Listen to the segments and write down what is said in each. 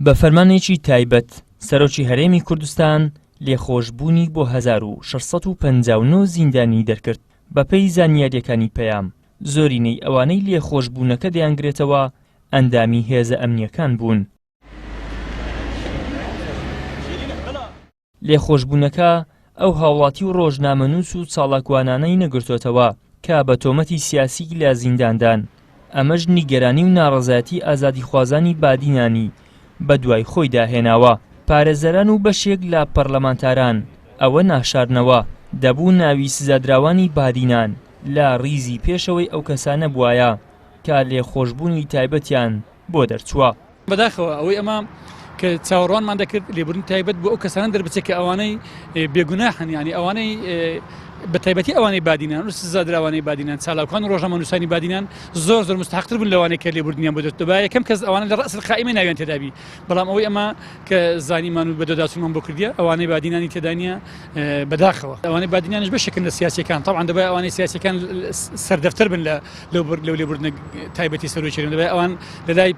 بە فەرمانێکی تایبەت سەرۆکی هەرێمی کوردستان لێخۆشبوونی بۆ 1659 زیندانی دەرکرد. بەپێی زانیاریەکانی پەیام زۆرینەی ئەوانەی لێخۆشبوونەکە دەیانگرێتەوە ئەندامی هێزە ئەمنیەکان بوون. لێخۆشبوونەکە ئەو هاوڵاتی و ڕۆژنامەنووس و چاڵاکوانانەی نەگرتوێتەوە کە بە تۆمەتی سیاسی لە زینداندان. ئەمەش نیگەرانی و ناڕەزایەتی ئازادیخوازانی بادینانی بە دوای خۆی داهێناوە. پارێزەران و بەشێک لە پەرلەمانتاران ئەوە ناشارنەوە دەبوو ناوی سزادراوانی بادینان لە ڕیزی پێشەوەی ئەو کەسانە بوایە کە لێخۆشبوونی تایبەتیان بۆ دەرچووە. بەداخەوە ئەوەی ئەمە کە چاوەڕوانمان دەکرد لێبوردن تایبەت بۆ ئەو کەسانە دەربچێت کە ئەوانەی بێگوناحن، یعنی ئەوانەی بە تایبەتی ئەوانەی بادینان و سزادراوانەی بادینان چالاکان و ڕۆژنامەنووسانی بادینان زۆر مستحقتر بوون لەوانەیە کە لێبوردنیان بۆ دەستەوە. یەکەم کەس ئەوانە لە ڕەس القائمە ناویان تێدابی، بەڵام ئەوەی ئەمە کە زانیمان و بەدەداچوومان بۆ کردیە ئەوانەی بادینانی تێدا نیە. بەداخەوە ئەوانەی بادینانش بەشێکن لە سیاسیەکان، طبعاً دەبای ئەوانەی سیاسیەکان سەردەفتەر بن لەو لێبوردنە تایبەتی سەرۆکیەکان، دەبای ئەوان لەلای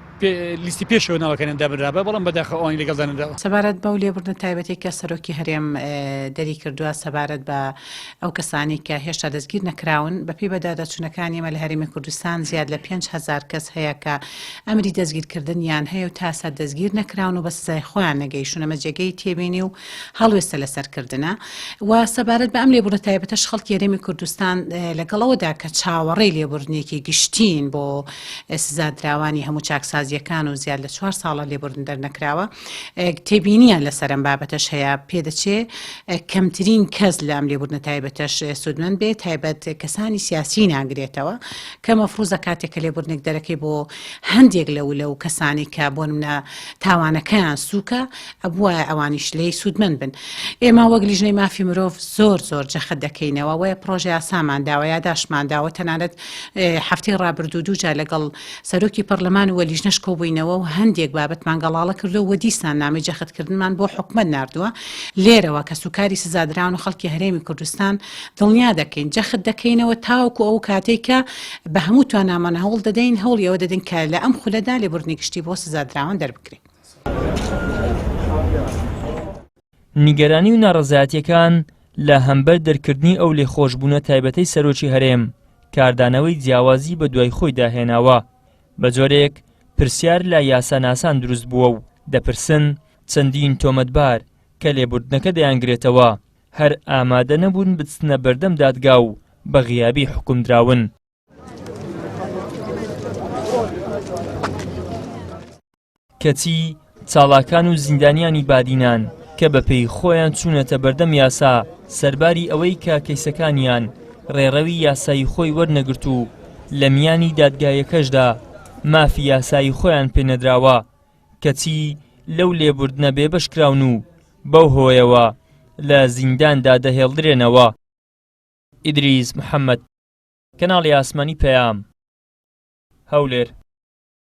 لیستی پێشەوە ناوەکانیان دابنرابە، بەڵام بەداخەوە ئەوانی لەگەڵدانراوە. سەبارەت بەو لێبوردنە تایبەتی کە سەرۆکی هەرێم دەری کردووە سەبارەت بە ئەو کەسانی کە هێشتا دەستگیر نەکراون، بەپێی بەدادەچوونەکانی ئێمە لە هەرێمی کوردستان زیاد لە 5000 کەس هەیە کە ئەمری دەستگیرکردنیان هەیە و تاسا دەستگیر نەکراون و بە سزای خۆیان نەگەیشتون. ئەمە جێگەی تێبینی و هەڵوێستە لەسەرکردنە. و سەبارەت بە ئەم لێبوردنە تایبەتەش خەڵکی هەرێمی کوردستان لەگەڵەوەدا کە چاوەڕێی لێبوردنێکی گشتین بۆ سزادراوانی هەموو چاکسازیەکان و زیاد لە 4 ساڵە لێبوردن دەرنەکراوە تێبینیان لەسەر ئەم بابەتەش هەیە. پێدەچێ کەمترین کەس لە ئەم لێبوردنە تایبەتەش سودمەند بێت، تایبەت کەسانی سیاسی ناگرێتەوە کە مەفروزە کاتێک کە لێبوردنێک دەرەکەی بۆ هەندێک لەو کەسانی کە بۆ نمونە تاوانەکەیان سووکە ئەبووە ئەوانیش لێی سودمەند بن. ئێمە وەک لیژنەی مافی مرۆڤ زۆر جەخت دەکەینەوە وە پرۆژه یاسامانداوە یاداشمانداوە. تەنانەت هەفتەی ڕابردوو دووجار لەگەڵ سەرۆکی پەرلەمان و لیژنەش کۆبووینەوە و هەندێک بابەتمان گەڵاڵە کردو و دیسان نامی جەختکردنمان بۆ حکومەت ناردووە. لێرەوە کە سوکاری سزادراون و خەڵکی هەرێمی کوردستان دڵنیا دەکەین جەخت دەکەینەوە تاوەکو ئەو کاتێککە بە هەموو توانامان هەوڵ دەدەین هەوڵی ئەوە دەدەین کە لە ئەم خولەدا لێبوردنی گشتی بۆ سزادراوان دەربکرێت. نیگەرانی و ناڕەزایەتیەکان لە هەمبەر دەرکردنی ئەو لێخۆشبوونە تایبەتەی سەرۆکی هەرێم کاردانەوەی جیاوازی بە دوای خۆی داهێناوە. بە جۆرێک پرسیار لە یاساناسان دروست بووە و دەپرسن چەندین تۆمەتبار کە لێبوردنەکە دەیانگرێتەوە هەر ئامادە نەبوون بچنە بەردەم دادگا و بە غیابی حکوم دراون. کەچی چاڵاکان و زیندانیانی بادینان کە بەپێی خۆیان چوونەتە بەردەم یاسا سەرباری ئەوەی کە کەیسەکانیان ڕێڕەوی یاسایی خۆی وەرنەگرت و لە میانی دادگایەکەشدا مافی یاسایی خۆیان پێنەدراوە کەچی لەو لێبوردنە بێبەشکراون و بەو هۆیەوە لە زینداندا دەهێڵدرێنەوە. ئیدریس محەممەد، کەناڵی ئاسمانی پەیام، هەولێر.